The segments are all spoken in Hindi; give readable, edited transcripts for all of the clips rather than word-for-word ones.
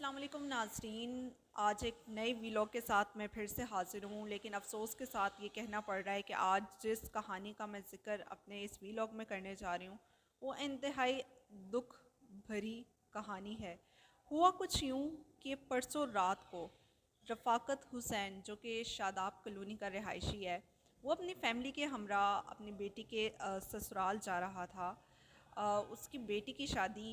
अस्सलाम वालेकुम नाज़रीन, आज एक नए व्लॉग के साथ मैं फिर से हाज़िर हूँ। लेकिन अफ़सोस के साथ ये कहना पड़ रहा है कि आज जिस कहानी का मैं ज़िक्र अपने इस व्लॉग में करने जा रही हूँ वो इंतहाई दुख भरी कहानी है। हुआ कुछ यूँ कि परसों रात को रफ़ाकत हुसैन, जो कि शादाब कॉलोनी का रिहायशी है, वो अपनी फ़ैमिली के हमरा अपनी बेटी के ससुराल जा रहा था। उसकी बेटी की शादी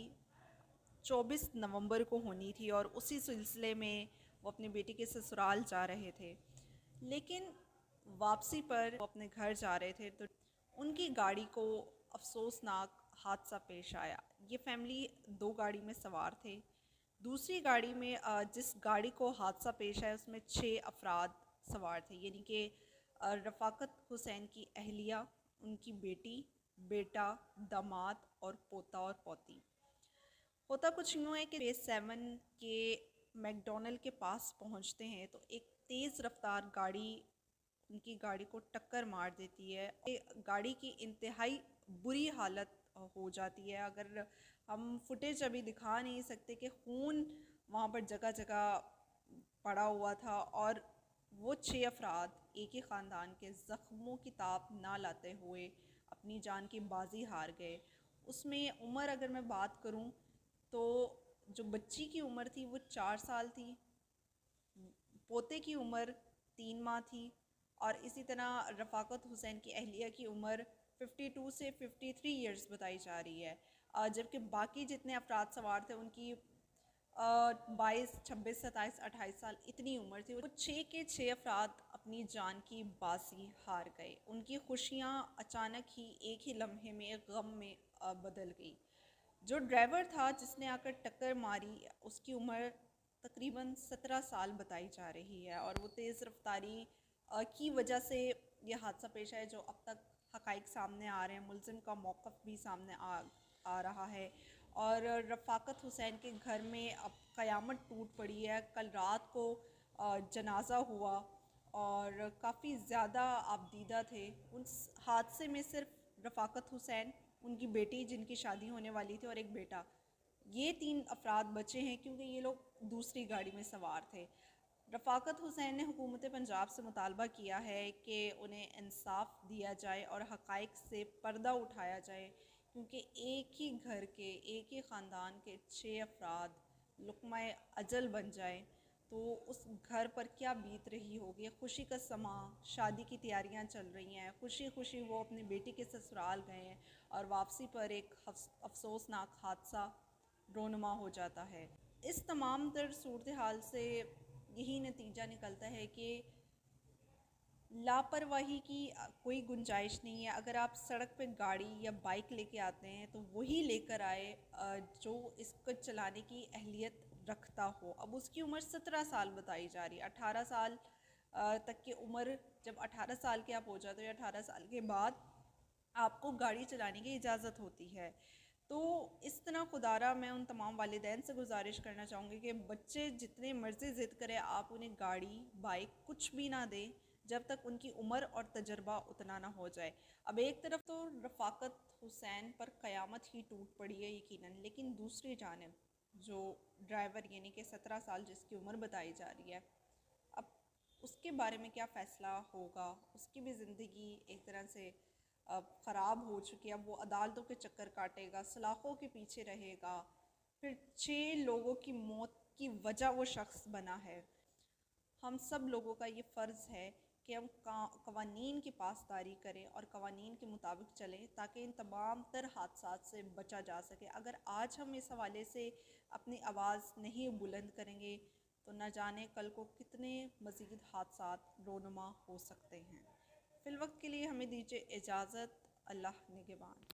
24 नवंबर को होनी थी और उसी सिलसिले में वो अपनी बेटी के ससुराल जा रहे थे। लेकिन वापसी पर वो अपने घर जा रहे थे तो उनकी गाड़ी को अफसोसनाक हादसा पेश आया। ये फैमिली दो गाड़ी में सवार थे। दूसरी गाड़ी में जिस गाड़ी को हादसा पेश आया उसमें 6 अफराद सवार थे, यानी कि रफ़ाकत हुसैन की अहलिया, उनकी बेटी, बेटा, दामाद और पोता और पोती। होता कुछ यूँ है कि फेज़ 7 के मैकडॉनल्ड के पास पहुँचते हैं तो एक तेज़ रफ्तार गाड़ी उनकी गाड़ी को टक्कर मार देती है। गाड़ी की इंतहाई बुरी हालत हो जाती है। अगर हम फुटेज अभी दिखा नहीं सकते कि खून वहाँ पर जगह जगह पड़ा हुआ था और वो 6 अफराद एक ही ख़ानदान के ज़ख्मों की ताप ना लाते हुए अपनी जान की बाजी हार गए। उसमें उम्र अगर मैं बात करूं तो जो बच्ची की उम्र थी वो 4 साल थी, पोते की उम्र 3 माह थी और इसी तरह रफ़ाकत हुसैन की अहलिया की उम्र 52 से 53 इयर्स बताई जा रही है। जबकि बाकी जितने अफराद सवार थे उनकी 22, 26, 27, 28 साल इतनी उम्र थी। वो 6 के 6 अफराद अपनी जान की बाजी हार गए। उनकी खुशियाँ अचानक ही एक ही लम्हे में गम में बदल गई। जो ड्राइवर था जिसने आकर टक्कर मारी उसकी उम्र तकरीबन 17 साल बताई जा रही है और वो तेज़ रफ्तारी की वजह से ये हादसा पेश आया, जो अब तक हक़ाइक़ सामने आ रहे हैं। मुलज़िम का मौक़िफ़ भी सामने आ रहा है और रफ़ाकत हुसैन के घर में अब क़यामत टूट पड़ी है। कल रात को जनाज़ा हुआ और काफ़ी ज़्यादा आबदीदा थे। उस हादसे में सिर्फ रफ़ाकत हुसैन, उनकी बेटी जिनकी शादी होने वाली थी और एक बेटा, ये 3 अफराद बचे हैं क्योंकि ये लोग दूसरी गाड़ी में सवार थे। रफ़ाकत हुसैन ने हुकूमत पंजाब से मुतालबा किया है कि उन्हें इंसाफ़ दिया जाए और हक़ाइक़ से पर्दा उठाया जाए, क्योंकि एक ही घर के, एक ही ख़ानदान के 6 अफराद लुक़्मा-ए अजल बन जाएँ तो उस घर पर क्या बीत रही होगी। खुशी का समा, शादी की तैयारियां चल रही हैं, खुशी खुशी वो अपनी बेटी के ससुराल गए हैं और वापसी पर एक अफसोसनाक हादसा रोनुमा हो जाता है। इस तमाम तर सूरत हाल से यही नतीजा निकलता है कि लापरवाही की कोई गुंजाइश नहीं है। अगर आप सड़क पे गाड़ी या बाइक लेके आते हैं तो वही लेकर आए जो इसको चलाने की अहलियत रखता हो। अब उसकी उम्र 17 साल बताई जा रही है। 18 साल तक की उम्र, जब 18 साल के आप हो जाते हो या 18 साल के बाद आपको गाड़ी चलाने की इजाज़त होती है। तो इस तरह खुदारा मैं उन तमाम वालिदैन से गुजारिश करना चाहूँगी कि बच्चे जितने मर्ज़ी ज़िद करें आप उन्हें गाड़ी, बाइक कुछ भी ना दें जब तक उनकी उम्र और तजर्बा उतना ना हो जाए। अब एक तरफ तो रफ़ाकत हुसैन पर क़यामत ही टूट पड़ी है यकीनन, लेकिन दूसरी जानिब जो ड्राइवर यानी कि 17 साल जिसकी उम्र बताई जा रही है, अब उसके बारे में क्या फ़ैसला होगा। उसकी भी ज़िंदगी एक तरह से ख़राब हो चुकी है। अब वो अदालतों के चक्कर काटेगा, सलाखों के पीछे रहेगा, फिर 6 लोगों की मौत की वजह वो शख्स बना है। हम सब लोगों का ये फ़र्ज़ है कि हम क़वानीन की पासदारी करें और क़वानीन के मुताबिक चलें ताकि इन तमाम तर हादसात से बचा जा सके। अगर आज हम इस हवाले से अपनी आवाज़ नहीं बुलंद करेंगे तो न जाने कल को कितने मज़ीद हादसात रोनुमा हो सकते हैं। फ़िलवक्त के लिए हमें दीजिए इजाज़त। अल्लाह निगहबान।